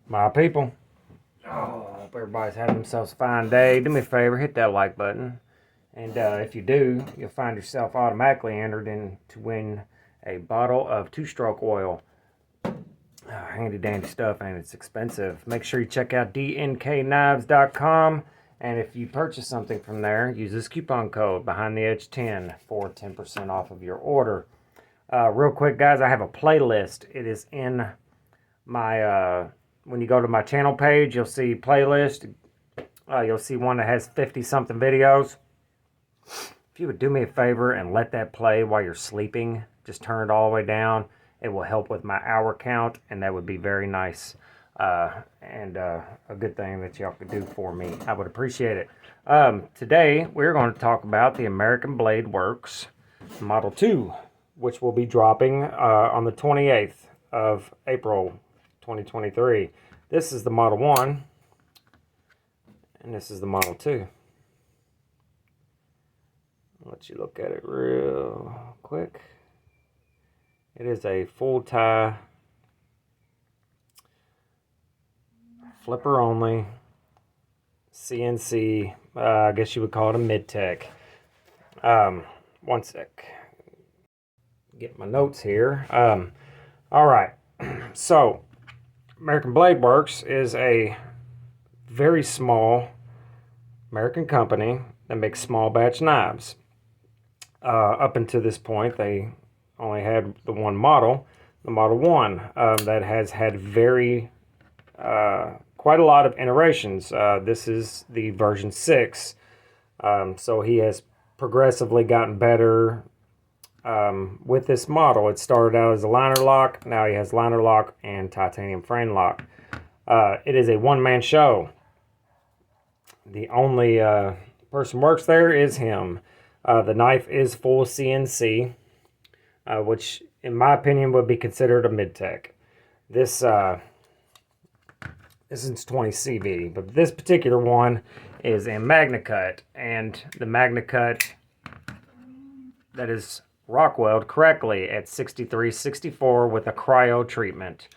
My people, hope everybody's having themselves a fine day. Do me a favor, hit that like button. And if you do, you'll find yourself automatically entered in to win a bottle of two-stroke oil. Handy dandy stuff, and it's expensive. Make sure you check out DNKKnives.com. And if you purchase something from there, use this coupon code BehindTheEdge10 for 10% off of your order. Real quick, guys, I have a playlist. It is in my... when you go to my channel page, you'll see playlist. You'll see one that has 50-something videos. If you would do me a favor and let that play while you're sleeping, just turn it all the way down. It will help with my hour count, and that would be very nice. And a good thing that y'all could do for me. I would appreciate it. Today, we're going to talk about the American Blade Works Model 2, which will be dropping on the 28th of April, 2023. This is the Model 1, and this is the Model 2. I'll let you look at it real quick. It is a full tie, flipper only, CNC, I guess you would call it a mid-tech. One sec. Get my notes here. All right. So, American Blade Works is a very small American company that makes small batch knives. Up until this point, they only had the one model, the Model 1, that has had quite a lot of iterations. This is the version 6, so he has progressively gotten better with this model. It started out as a liner lock, now he has liner lock and titanium frame lock. It is a one-man show. The only person works there is him. The knife is full CNC. Which, in my opinion, would be considered a mid-tech. This is 20 CV, but this particular one is in MagnaCut, and the MagnaCut that is rock weld correctly at 63-64 with a cryo treatment.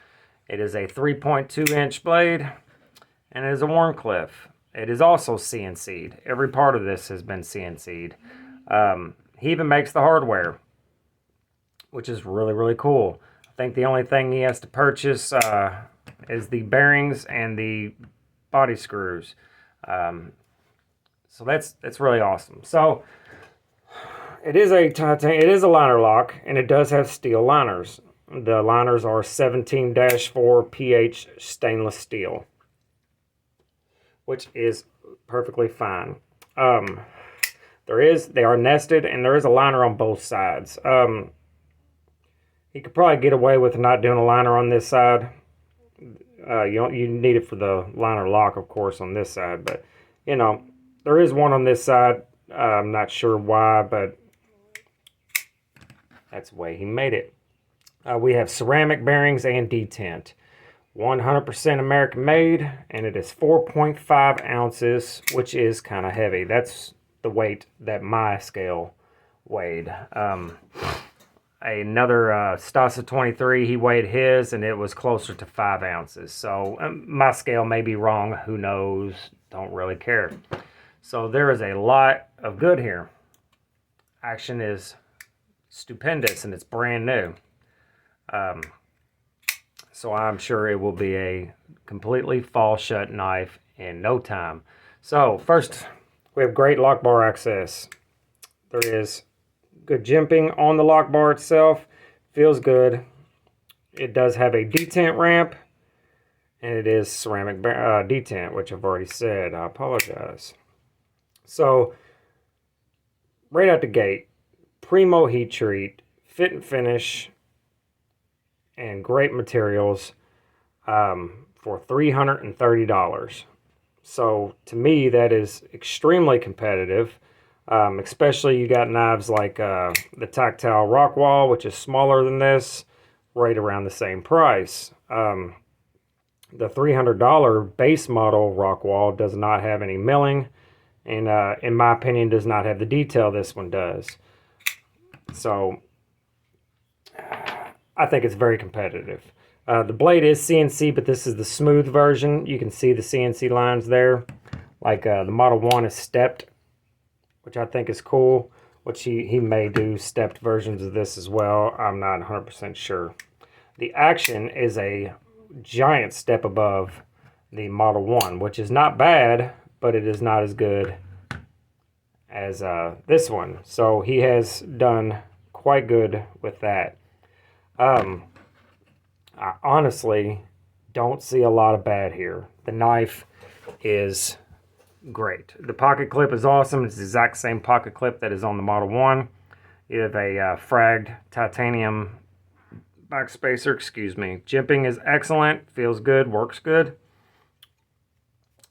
It is a 3.2-inch blade, and it is a Warncliffe. It is also CNC'd. Every part of this has been CNC'd. He even makes the hardware, which is really, really cool. I think the only thing he has to purchase is the bearings and the body screws. So that's really awesome. So it is a liner lock, and it does have steel liners. The liners are 17-4 pH stainless steel, which is perfectly fine. They are nested, and there is a liner on both sides. You could probably get away with not doing a liner on this side. You need it for the liner lock, of course, on this side. But, you know, there is one on this side. I'm not sure why, but that's the way he made it. We have ceramic bearings and detent. 100% American made, and it is 4.5 ounces, which is kind of heavy. That's the weight that my scale weighed. Another Stasa 23, he weighed his, and it was closer to 5 ounces. So my scale may be wrong. Who knows? Don't really care. So there is a lot of good here. Action is stupendous, and it's brand new. So I'm sure it will be a completely fall shut knife in no time. So first, we have great lock bar access. There is good jimping on the lock bar itself. Feels good. It does have a detent ramp, and it is ceramic detent, which I've already said. I apologize. So, right out the gate, primo heat treat, fit and finish, and great materials for $330. So, to me, that is extremely competitive. Especially you got knives like the Tactile Rockwall, which is smaller than this, right around the same price. The $300 base model Rockwall does not have any milling, and in my opinion does not have the detail this one does. So I think it's very competitive. The blade is CNC, but this is the smooth version. You can see the CNC lines there. Like the Model 1 is stepped, which I think is cool. Which he may do stepped versions of this as well. I'm not 100% sure. The Action is a giant step above the Model 1, which is not bad, but it is not as good as this one. So he has done quite good with that. I honestly don't see a lot of bad here. The knife is great. The pocket clip is awesome. It's the exact same pocket clip that is on the Model 1. You have a fragged titanium backspacer, excuse me. Jimping is excellent, feels good, works good.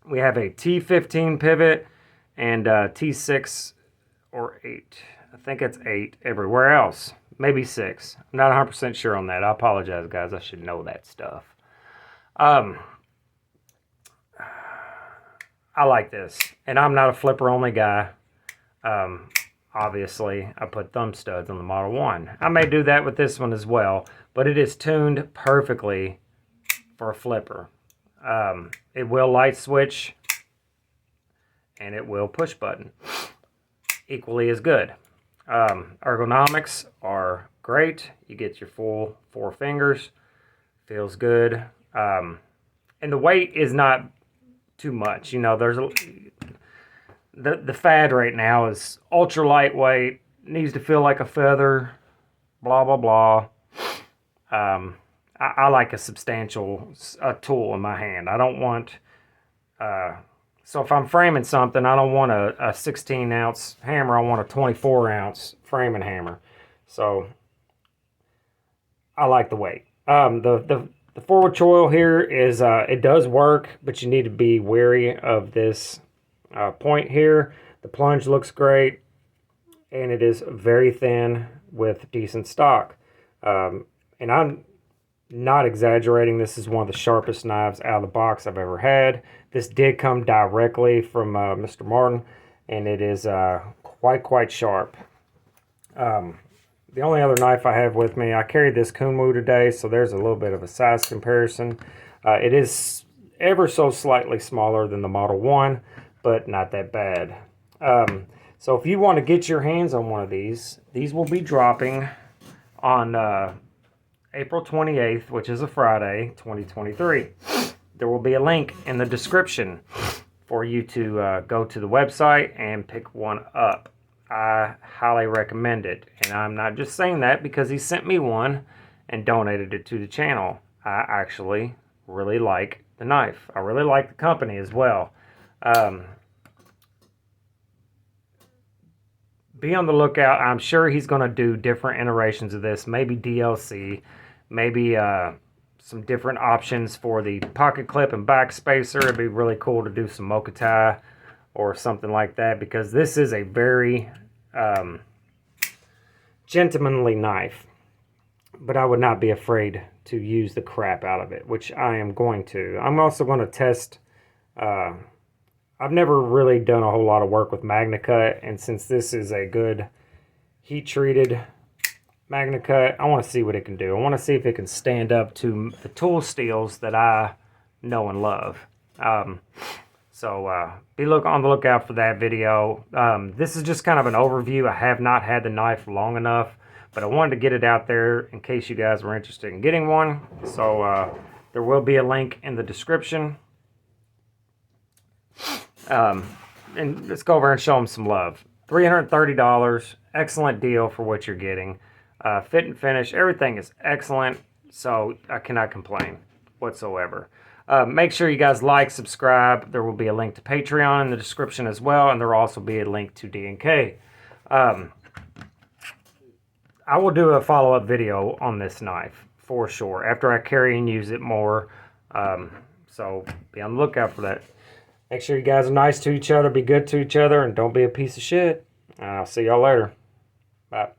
We have a T15 pivot and T6 or 8. I think it's 8 everywhere else. Maybe 6. I'm not 100% sure on that. I apologize, guys. I should know that stuff. I like this, and I'm not a flipper-only guy. Obviously, I put thumb studs on the Model 1. I may do that with this one as well, but it is tuned perfectly for a flipper. It will light switch, and it will push button. Equally as good. Ergonomics are great. You get your full 4 fingers. Feels good. And the weight is not too much. You know, there's the fad right now is ultra lightweight, needs to feel like a feather, blah blah blah. I like a substantial tool in my hand. I don't want so if I'm framing something, I don't want a 16-ounce hammer. I want a 24-ounce framing hammer. So I like the weight. The forward choil here is, it does work, but you need to be wary of this point here. The plunge looks great, and it is very thin with decent stock. And I'm not exaggerating. This is one of the sharpest knives out of the box I've ever had. This did come directly from Mr. Martin, and it is quite sharp. The only other knife I have with me, I carried this Kunwu today, so there's a little bit of a size comparison. It is ever so slightly smaller than the Model 1, but not that bad. So if you want to get your hands on one of these will be dropping on April 28th, which is a Friday, 2023. There will be a link in the description for you to go to the website and pick one up. I highly recommend it, and I'm not just saying that because he sent me one and donated it to the channel. I actually really like the knife. I really like the company as well. Be on the lookout. I'm sure he's going to do different iterations of this, maybe DLC, maybe some different options for the pocket clip and back spacer. It'd be really cool to do some mocha tie or something like that, because this is a very gentlemanly knife, but I would not be afraid to use the crap out of it, which I am going to. I'm also going to test, I've never really done a whole lot of work with MagnaCut, and since this is a good heat-treated MagnaCut, I want to see what it can do. I want to see if it can stand up to the tool steels that I know and love. So be on the lookout for that video. This is just kind of an overview. I have not had the knife long enough, but I wanted to get it out there in case you guys were interested in getting one. So there will be a link in the description. And let's go over and show them some love. $330, excellent deal for what you're getting. Fit and finish, everything is excellent, so I cannot complain whatsoever. Make sure you guys like, subscribe. There will be a link to Patreon in the description as well, and there will also be a link to DNK. I will do a follow-up video on this knife for sure after I carry and use it more. So be on the lookout for that. Make sure you guys are nice to each other, be good to each other, and don't be a piece of shit. I'll see y'all later. Bye.